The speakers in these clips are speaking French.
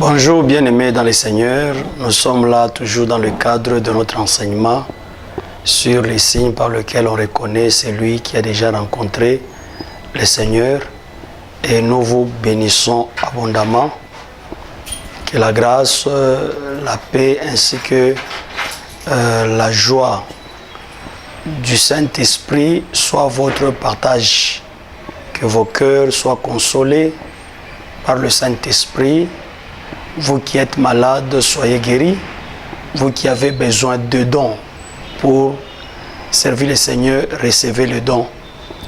Bonjour bien-aimés dans le Seigneur, nous sommes là toujours dans le cadre de notre enseignement sur les signes par lesquels on reconnaît celui qui a déjà rencontré le Seigneur et nous vous bénissons abondamment. Que la grâce, la paix ainsi que la joie du Saint-Esprit soit votre partage, que vos cœurs soient consolés par le Saint-Esprit. Vous qui êtes malades, soyez guéris. Vous qui avez besoin de dons pour servir le Seigneur, recevez le don.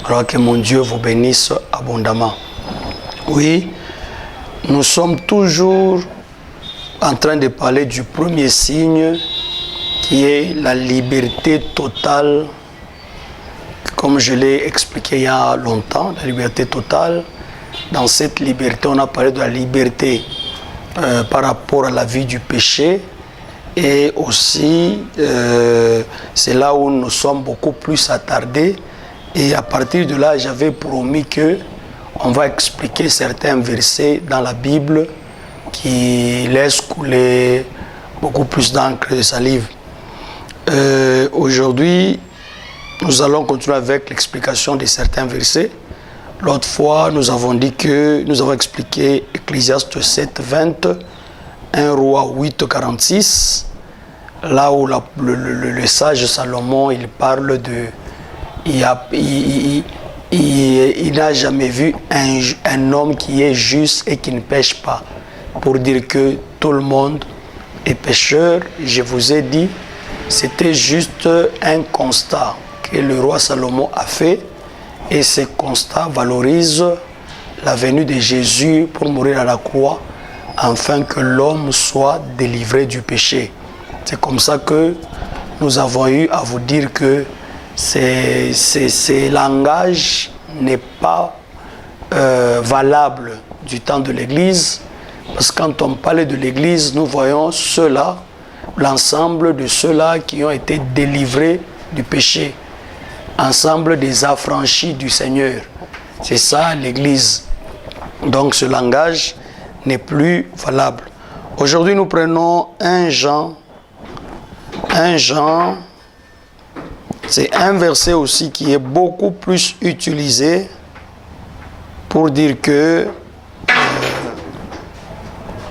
Alors que mon Dieu vous bénisse abondamment. Oui, nous sommes toujours en train de parler du premier signe qui est la liberté totale. Comme je l'ai expliqué il y a longtemps, la liberté totale. Dans cette liberté, on a parlé de la liberté par rapport à la vie du péché, et aussi c'est là où nous sommes beaucoup plus attardés, et à partir de là j'avais promis que on va expliquer certains versets dans la Bible qui laissent couler beaucoup plus d'encre de salive. Aujourd'hui nous allons continuer avec l'explication de certains versets. L'autre fois, nous avons dit que nous avons expliqué Ecclésiaste 7, 20, 1 Roi 8, 46, là où le sage Salomon, il parle de... Il n'a jamais vu un homme qui est juste et qui ne pêche pas. Pour dire que tout le monde est pécheur, je vous ai dit, c'était juste un constat que le roi Salomon a fait. Et ce constat valorise la venue de Jésus pour mourir à la croix, afin que l'homme soit délivré du péché. C'est comme ça que nous avons eu à vous dire que ce langage n'est pas valable du temps de l'Église, parce que quand on parlait de l'Église, nous voyons ceux-là, l'ensemble de ceux-là qui ont été délivrés du péché. Ensemble des affranchis du Seigneur. C'est ça l'Église. Donc ce langage n'est plus valable. Aujourd'hui nous prenons 1 Jean. 1 Jean, c'est un verset aussi qui est beaucoup plus utilisé pour dire que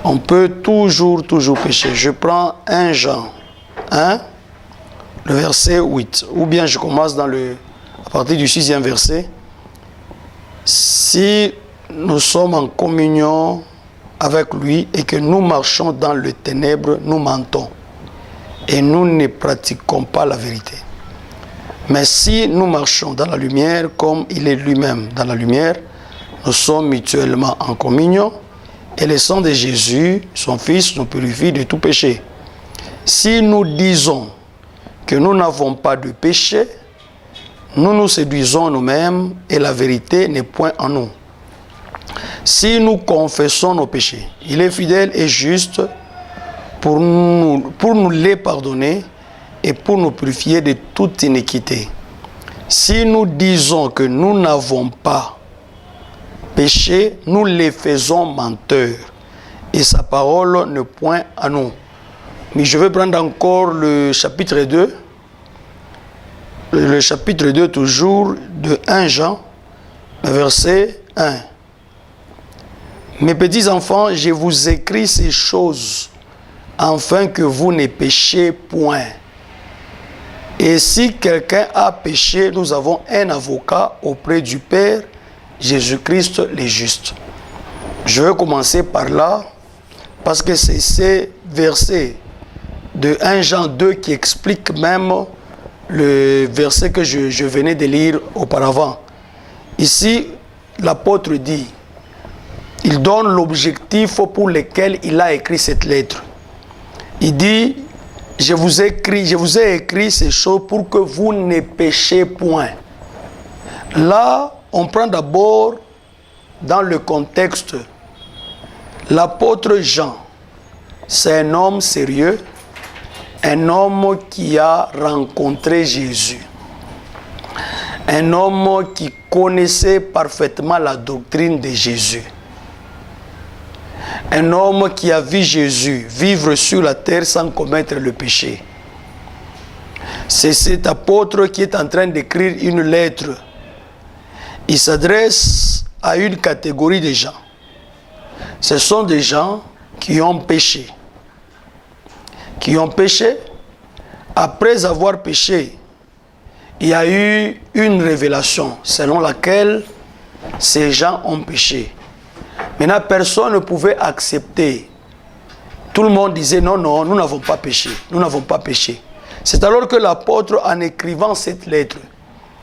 on peut toujours pécher. Je prends 1 Jean 1. Le verset 8, ou bien je commence à partir du 6e verset. Si nous sommes en communion avec lui et que nous marchons dans les ténèbres, nous mentons et nous ne pratiquons pas la vérité. Mais si nous marchons dans la lumière comme il est lui-même dans la lumière, nous sommes mutuellement en communion et le sang de Jésus, son Fils, nous purifie de tout péché. Si nous disons que nous n'avons pas de péché, nous nous séduisons nous-mêmes et la vérité n'est point en nous. Si nous confessons nos péchés, il est fidèle et juste pour nous les pardonner et pour nous purifier de toute iniquité. Si nous disons que nous n'avons pas péché, nous les faisons menteurs et sa parole n'est point en nous. Mais je vais prendre encore le chapitre 2. Le chapitre 2 toujours de 1 Jean, verset 1. Mes petits enfants, je vous écris ces choses afin que vous ne péchiez point. Et si quelqu'un a péché, nous avons un avocat auprès du Père, Jésus-Christ le juste. Je vais commencer par là parce que c'est ces versets de 1 Jean 2 qui explique même le verset que je venais de lire auparavant. Ici, l'apôtre dit, il donne l'objectif pour lequel il a écrit cette lettre. Il dit, je vous ai écrit ces choses pour que vous ne péchiez point. Là, on prend d'abord dans le contexte, l'apôtre Jean, c'est un homme sérieux, un homme qui a rencontré Jésus. Un homme qui connaissait parfaitement la doctrine de Jésus. Un homme qui a vu Jésus vivre sur la terre sans commettre le péché. C'est cet apôtre qui est en train d'écrire une lettre. Il s'adresse à une catégorie de gens. Ce sont des gens qui ont péché. Qui ont péché. Après avoir péché, il y a eu une révélation selon laquelle ces gens ont péché. Maintenant, personne ne pouvait accepter. Tout le monde disait non, non, nous n'avons pas péché. Nous n'avons pas péché. C'est alors que l'apôtre, en écrivant cette lettre,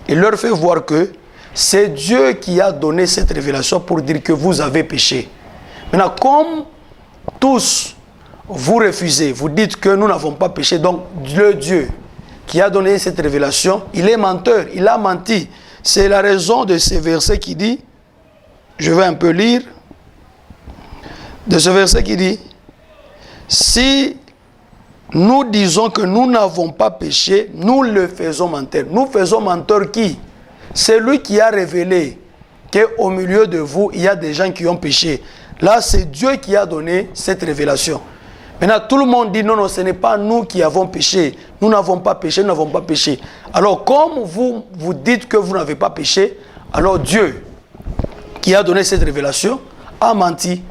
il leur fait voir que c'est Dieu qui a donné cette révélation pour dire que vous avez péché. Maintenant, comme tous vous refusez, vous dites que nous n'avons pas péché, donc le Dieu qui a donné cette révélation, il est menteur, il a menti. C'est la raison de ce verset qui dit, je vais un peu lire, de ce verset qui dit, si nous disons que nous n'avons pas péché, nous le faisons menteur. Nous faisons menteur qui? C'est lui qui a révélé qu'au milieu de vous, il y a des gens qui ont péché. Là, c'est Dieu qui a donné cette révélation. Maintenant, tout le monde dit non, non, ce n'est pas nous qui avons péché. Nous n'avons pas péché, nous n'avons pas péché. Alors, comme vous dites que vous n'avez pas péché, alors Dieu qui a donné cette révélation a menti.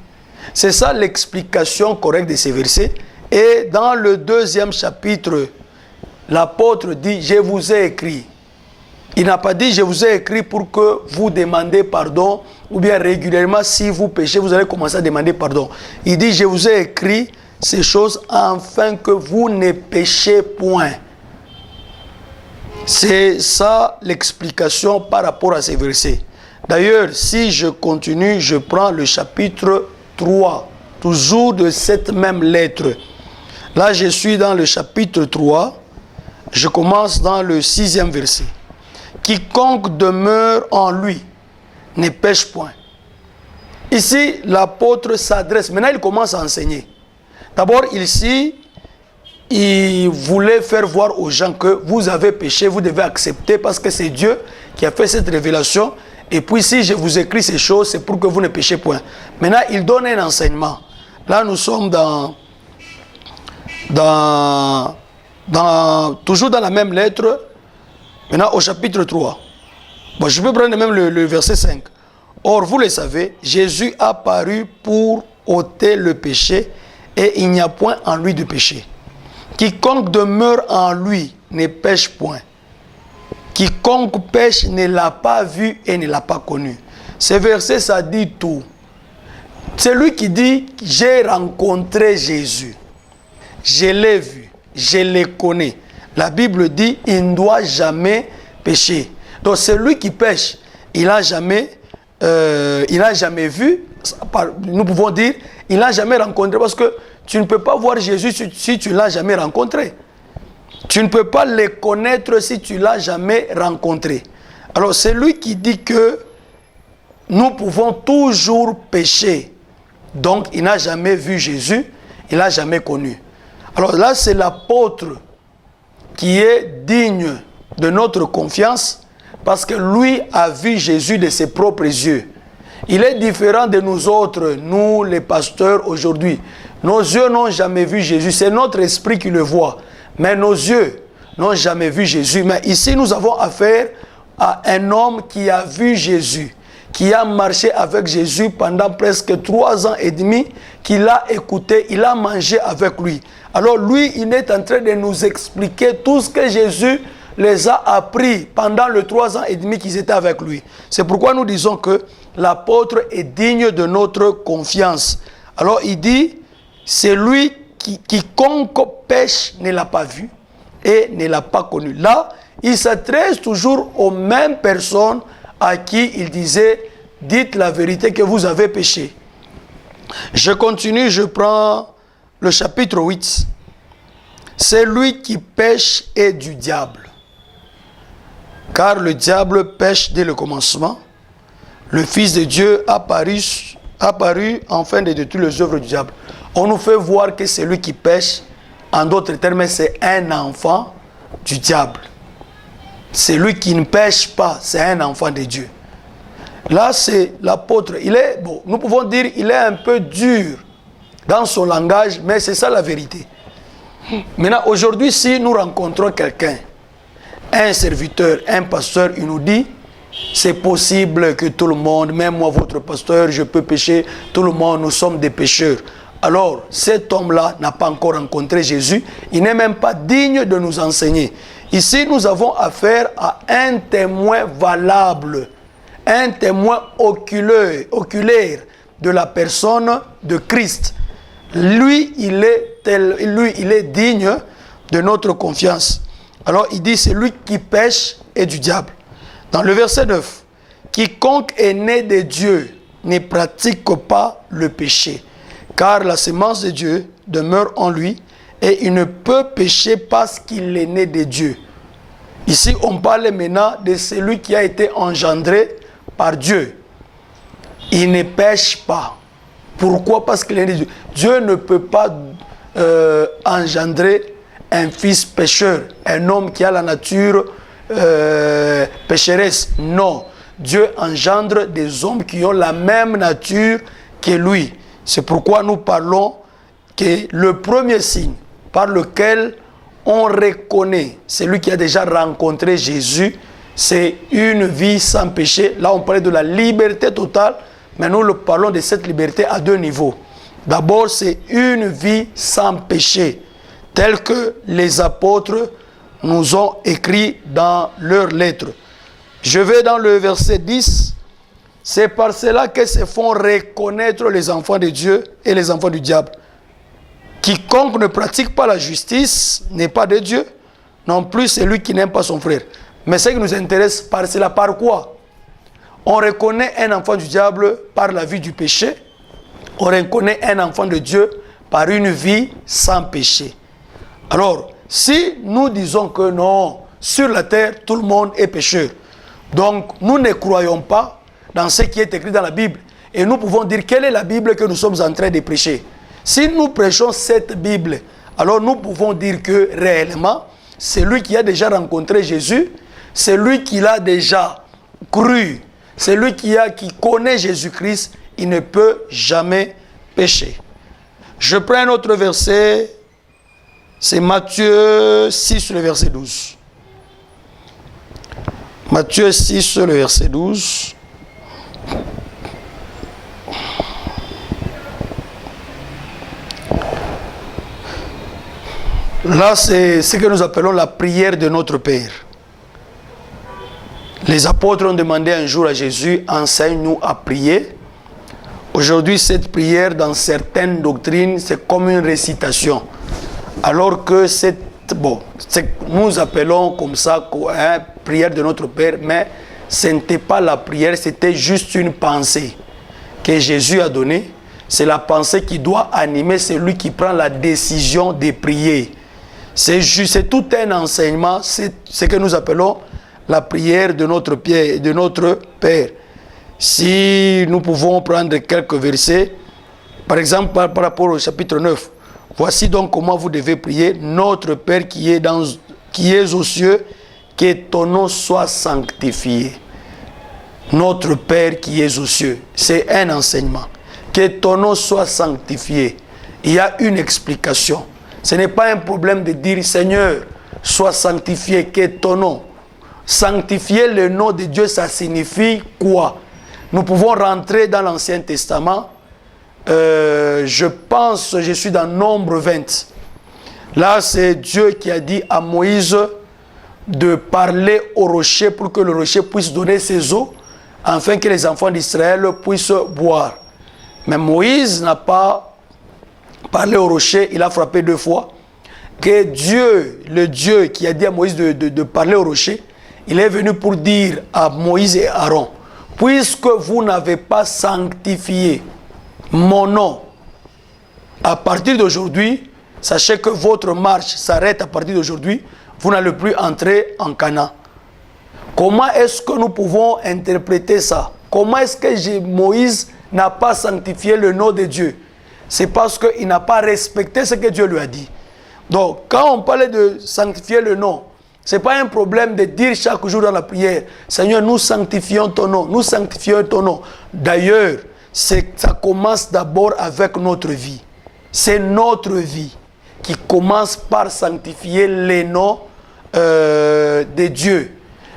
C'est ça l'explication correcte de ces versets. Et dans le 2e chapitre, l'apôtre dit, je vous ai écrit. Il n'a pas dit, je vous ai écrit pour que vous demandez pardon, ou bien régulièrement, si vous péchez, vous allez commencer à demander pardon. Il dit, je vous ai écrit ces choses afin que vous ne péchez point. C'est ça l'explication par rapport à ces versets. D'ailleurs, si je continue, je prends le chapitre 3, toujours de cette même lettre. Là, je suis dans le chapitre 3, je commence dans le 6e verset. Quiconque demeure en lui ne pêche point. Ici, l'apôtre s'adresse. Maintenant, il commence à enseigner. D'abord, ici, il voulait faire voir aux gens que vous avez péché, vous devez accepter parce que c'est Dieu qui a fait cette révélation. Et puis, si je vous écris ces choses, c'est pour que vous ne péchez point. Maintenant, il donne un enseignement. Là, nous sommes toujours dans la même lettre. Maintenant, au chapitre 3. Bon, je peux prendre même le verset 5. Or, vous le savez, Jésus a paru pour ôter le péché et il n'y a point en lui de péché. Quiconque demeure en lui ne pêche point. Quiconque pêche ne l'a pas vu et ne l'a pas connu. Ce verset, ça dit tout. C'est lui qui dit, j'ai rencontré Jésus. Je l'ai vu, je le connais. La Bible dit, il ne doit jamais pécher. Donc c'est lui qui pêche. Il n'a jamais vu, nous pouvons dire, il n'a jamais rencontré, parce que tu ne peux pas voir Jésus si tu ne l'as jamais rencontré. Tu ne peux pas le connaître si tu ne l'as jamais rencontré. Alors c'est lui qui dit que nous pouvons toujours pécher. Donc il n'a jamais vu Jésus, il n'a jamais connu. Alors là c'est l'apôtre qui est digne de notre confiance parce que lui a vu Jésus de ses propres yeux. Il est différent de nous autres, nous les pasteurs aujourd'hui. Nos yeux n'ont jamais vu Jésus, c'est notre esprit qui le voit. Mais nos yeux n'ont jamais vu Jésus. Mais ici nous avons affaire à un homme qui a vu Jésus, qui a marché avec Jésus pendant presque 3 ans et demi, qui l'a écouté, il a mangé avec lui. Alors lui, il est en train de nous expliquer tout ce que Jésus les a appris pendant les 3 ans et demi qu'ils étaient avec lui. C'est pourquoi nous disons que l'apôtre est digne de notre confiance. Alors il dit, c'est lui quiconque pêche ne l'a pas vu et ne l'a pas connu. Là, il s'adresse toujours aux mêmes personnes à qui il disait, dites la vérité que vous avez péché. Je continue, je prends le chapitre 8. C'est lui qui pêche est du diable. Car le diable pêche dès le commencement. Le Fils de Dieu apparu afin de détruire les œuvres du diable. On nous fait voir que c'est lui qui pêche. En d'autres termes, c'est un enfant du diable. C'est lui qui ne pêche pas, c'est un enfant de Dieu. Là, c'est l'apôtre. Il est, bon, nous pouvons dire, il est un peu dur dans son langage, mais c'est ça la vérité. Maintenant, aujourd'hui, si nous rencontrons quelqu'un, un serviteur, un pasteur, il nous dit, c'est possible que tout le monde, même moi, votre pasteur, je peux pécher, tout le monde, nous sommes des pécheurs. Alors, cet homme-là n'a pas encore rencontré Jésus, il n'est même pas digne de nous enseigner. Ici, nous avons affaire à un témoin valable, un témoin oculaire de la personne de Christ. Lui, il est digne de notre confiance. Alors, il dit, c'est lui qui pêche et du diable. Dans le verset 9, quiconque est né de Dieu ne pratique pas le péché, car la sémence de Dieu demeure en lui et il ne peut pécher parce qu'il est né de Dieu. Ici, on parle maintenant de celui qui a été engendré par Dieu. Il ne pêche pas. Pourquoi? Parce qu'il est né de Dieu. Dieu ne peut pas engendrer un fils pécheur, un homme qui a la nature pécheresse. Non. Dieu engendre des hommes qui ont la même nature que lui. C'est pourquoi nous parlons que le premier signe par lequel on reconnaît celui qui a déjà rencontré Jésus, c'est une vie sans péché. Là, on parlait de la liberté totale, mais nous parlons de cette liberté à deux niveaux. D'abord, c'est une vie sans péché, telle que les apôtres nous ont écrit dans leurs lettres. Je vais dans le verset 10. C'est par cela que se font reconnaître les enfants de Dieu et les enfants du diable. Quiconque ne pratique pas la justice n'est pas de Dieu, non plus celui qui n'aime pas son frère. Mais ce qui nous intéresse, par cela, par quoi? On reconnaît un enfant du diable par la vie du péché. On reconnaît un enfant de Dieu par une vie sans péché. Alors, si nous disons que non, sur la terre, tout le monde est pécheur, donc nous ne croyons pas dans ce qui est écrit dans la Bible. Et nous pouvons dire quelle est la Bible que nous sommes en train de prêcher. Si nous prêchons cette Bible, alors nous pouvons dire que réellement, celui qui a déjà rencontré Jésus, celui qui l'a déjà cru, celui qui connaît Jésus-Christ, il ne peut jamais pécher. Je prends un autre verset, c'est Matthieu 6, le verset 12. Matthieu 6, le verset 12. Là, c'est ce que nous appelons la prière de notre Père. Les apôtres ont demandé un jour à Jésus, enseigne-nous à prier. Aujourd'hui, cette prière, dans certaines doctrines, c'est comme une récitation. Alors que nous appelons comme ça, prière de notre Père, mais ce n'était pas la prière, c'était juste une pensée que Jésus a donnée. C'est la pensée qui doit animer celui qui prend la décision de prier. C'est tout un enseignement, c'est ce que nous appelons la prière de notre Père. Si nous pouvons prendre quelques versets, par exemple par rapport au chapitre 9, voici donc comment vous devez prier, notre Père qui est aux cieux, que ton nom soit sanctifié. Notre Père qui est aux cieux, c'est un enseignement. Que ton nom soit sanctifié. Il y a une explication. Ce n'est pas un problème de dire Seigneur, sois sanctifié, que ton nom. Sanctifier le nom de Dieu, ça signifie quoi? Nous pouvons rentrer dans l'Ancien Testament. Je suis dans Nombre 20. Là, c'est Dieu qui a dit à Moïse de parler au rocher pour que le rocher puisse donner ses eaux, afin que les enfants d'Israël puissent boire. Mais Moïse n'a pas parlé au rocher, il a frappé 2 fois. Que Dieu, le Dieu qui a dit à Moïse de parler au rocher, il est venu pour dire à Moïse et Aaron, puisque vous n'avez pas sanctifié mon nom, à partir d'aujourd'hui, sachez que votre marche s'arrête à partir d'aujourd'hui, vous n'allez plus entrer en Canaan. Comment est-ce que nous pouvons interpréter ça? Comment est-ce que Moïse n'a pas sanctifié le nom de Dieu? C'est parce qu'il n'a pas respecté ce que Dieu lui a dit. Donc, quand on parle de sanctifier le nom, ce n'est pas un problème de dire chaque jour dans la prière, Seigneur, nous sanctifions ton nom, nous sanctifions ton nom. D'ailleurs, ça commence d'abord avec notre vie. c'est notre vie qui commence par sanctifier les noms de Dieu.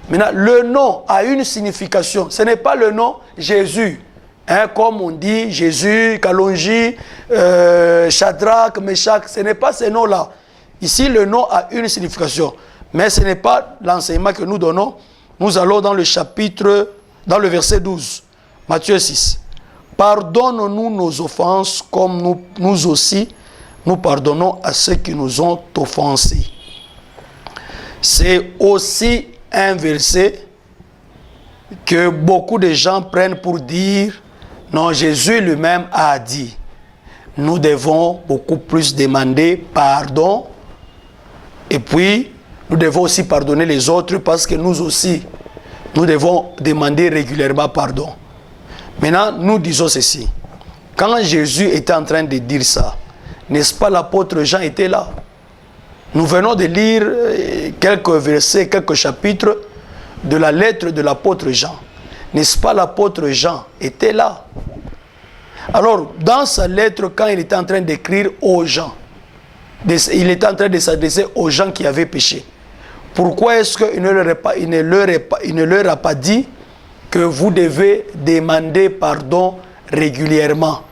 Maintenant, le nom a une signification. Ce n'est pas le nom Jésus. Hein, comme on dit Jésus, Kalonji, Shadrach, Meshach. Ce n'est pas ces noms-là. Ici, le nom a une signification. Mais ce n'est pas l'enseignement que nous donnons. Nous allons dans le chapitre, dans le verset 12. Matthieu 6. Pardonne-nous nos offenses comme nous aussi, nous pardonnons à ceux qui nous ont offensés. C'est aussi un verset que beaucoup de gens prennent pour dire, non, Jésus lui-même a dit, nous devons beaucoup plus demander pardon, et puis nous devons aussi pardonner les autres parce que nous aussi, nous devons demander régulièrement pardon. Maintenant, nous disons ceci. Quand Jésus était en train de dire ça, n'est-ce pas l'apôtre Jean était là? Nous venons de lire quelques versets, quelques chapitres de la lettre de l'apôtre Jean. N'est-ce pas l'apôtre Jean était là? Alors, dans sa lettre, quand il était en train d'écrire aux gens, il était en train de s'adresser aux gens qui avaient péché. Pourquoi est-ce qu'il ne leur a pas dit que vous devez demander pardon régulièrement,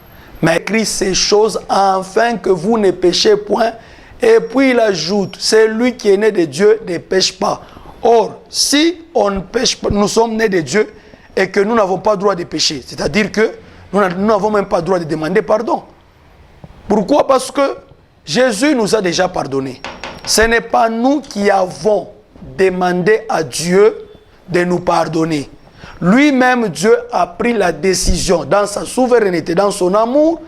mais écrit ces choses afin que vous ne péchez point. Et puis il ajoute, celui qui est né de Dieu ne pêche pas. Or, si on ne pêche pas, nous sommes nés de Dieu et que nous n'avons pas le droit de pécher, c'est-à-dire que nous n'avons même pas le droit de demander pardon. Pourquoi? Parce que Jésus nous a déjà pardonné. Ce n'est pas nous qui avons demandé à Dieu de nous pardonner. Lui-même, Dieu a pris la décision, dans sa souveraineté, dans son amour,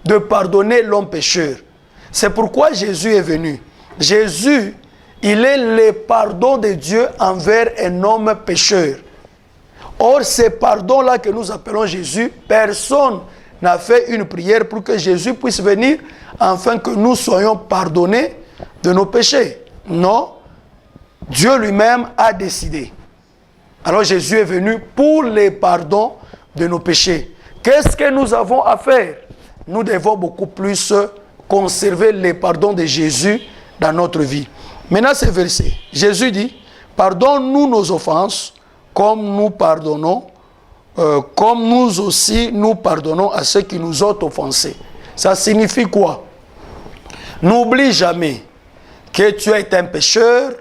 de pardonner l'homme pécheur. C'est pourquoi Jésus est venu. Jésus, il est le pardon de Dieu envers un homme pécheur. Or, ce pardon-là que nous appelons Jésus, personne n'a fait une prière pour que Jésus puisse venir afin que nous soyons pardonnés de nos péchés. Non, Dieu lui-même a décidé. Alors Jésus est venu pour le pardon de nos péchés. Qu'est-ce que nous avons à faire? Nous devons beaucoup plus conserver le pardon de Jésus dans notre vie. Maintenant, ce verset, Jésus dit, pardonne-nous nos offenses, comme nous pardonnons, comme nous aussi nous pardonnons à ceux qui nous ont offensés. Ça signifie quoi? N'oublie jamais que tu as été un pécheur,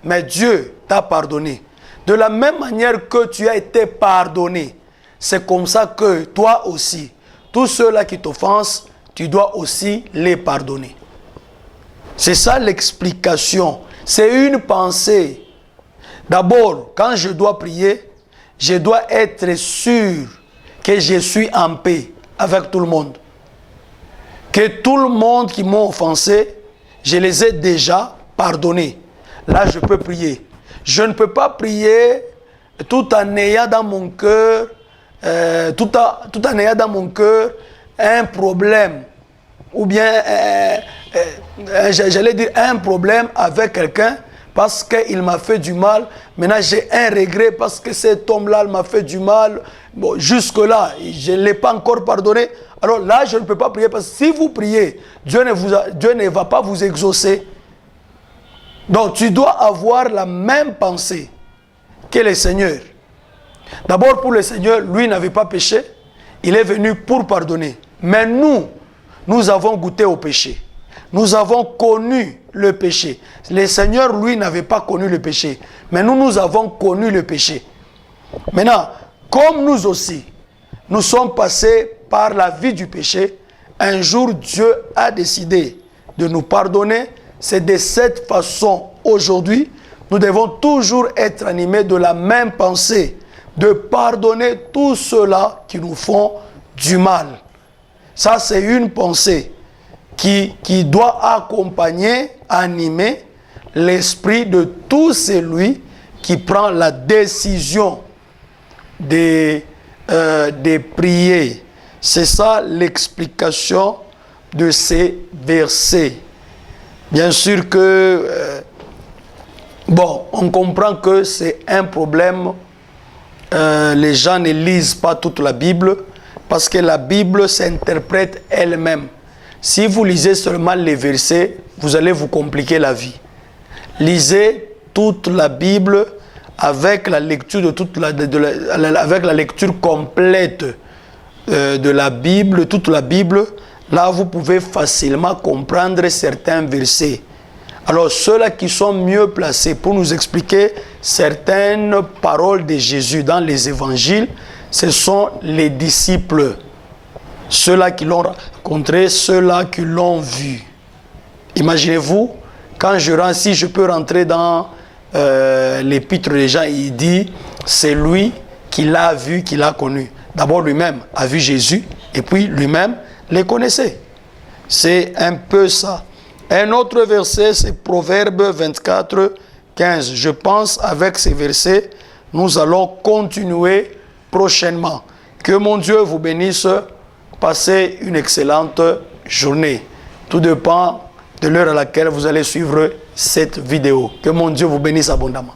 mais Dieu t'a pardonné. De la même manière que tu as été pardonné, c'est comme ça que toi aussi, tous ceux-là qui t'offensent, tu dois aussi les pardonner. C'est ça l'explication. C'est une pensée. D'abord, quand je dois prier, je dois être sûr que je suis en paix avec tout le monde. Que tout le monde qui m'a offensé, je les ai déjà pardonnés. Là, je peux prier. Je ne peux pas prier tout en ayant dans mon cœur, tout en ayant dans mon cœur un problème, ou bien, j'allais dire un problème avec quelqu'un parce qu'il m'a fait du mal. Maintenant, j'ai un regret parce que cet homme-là m'a fait du mal. Bon, jusque-là, je ne l'ai pas encore pardonné. Alors là, je ne peux pas prier parce que si vous priez, Dieu ne va pas vous exaucer. Donc, tu dois avoir la même pensée que le Seigneur. D'abord, pour le Seigneur, lui n'avait pas péché. Il est venu pour pardonner. Mais nous avons goûté au péché. Nous avons connu le péché. Le Seigneur, lui, n'avait pas connu le péché. Mais nous avons connu le péché. Maintenant, comme nous aussi, nous sommes passés par la vie du péché, un jour, Dieu a décidé de nous pardonner. C'est de cette façon, aujourd'hui, nous devons toujours être animés de la même pensée, de pardonner tous ceux-là qui nous font du mal. Ça, c'est une pensée qui doit accompagner, animer l'esprit de tout celui qui prend la décision de prier. C'est ça l'explication de ces versets. Bien sûr que, on comprend que c'est un problème. Les gens ne lisent pas toute la Bible parce que la Bible s'interprète elle-même. Si vous lisez seulement les versets, vous allez vous compliquer la vie. Lisez toute la Bible avec la lecture avec la lecture complète de la Bible, toute la Bible. Là, vous pouvez facilement comprendre certains versets. Alors, ceux-là qui sont mieux placés pour nous expliquer certaines paroles de Jésus dans les évangiles, ce sont les disciples. Ceux-là qui l'ont rencontré, ceux-là qui l'ont vu. Imaginez-vous, quand si je peux rentrer dans l'épître des Jean, il dit, c'est lui qui l'a vu, qui l'a connu. D'abord, lui-même a vu Jésus, et puis lui-même les connaissait. C'est un peu ça. Un autre verset, c'est Proverbe 24, 15. Je pense avec ces versets, nous allons continuer prochainement. Que mon Dieu vous bénisse. Passez une excellente journée. Tout dépend de l'heure à laquelle vous allez suivre cette vidéo. Que mon Dieu vous bénisse abondamment.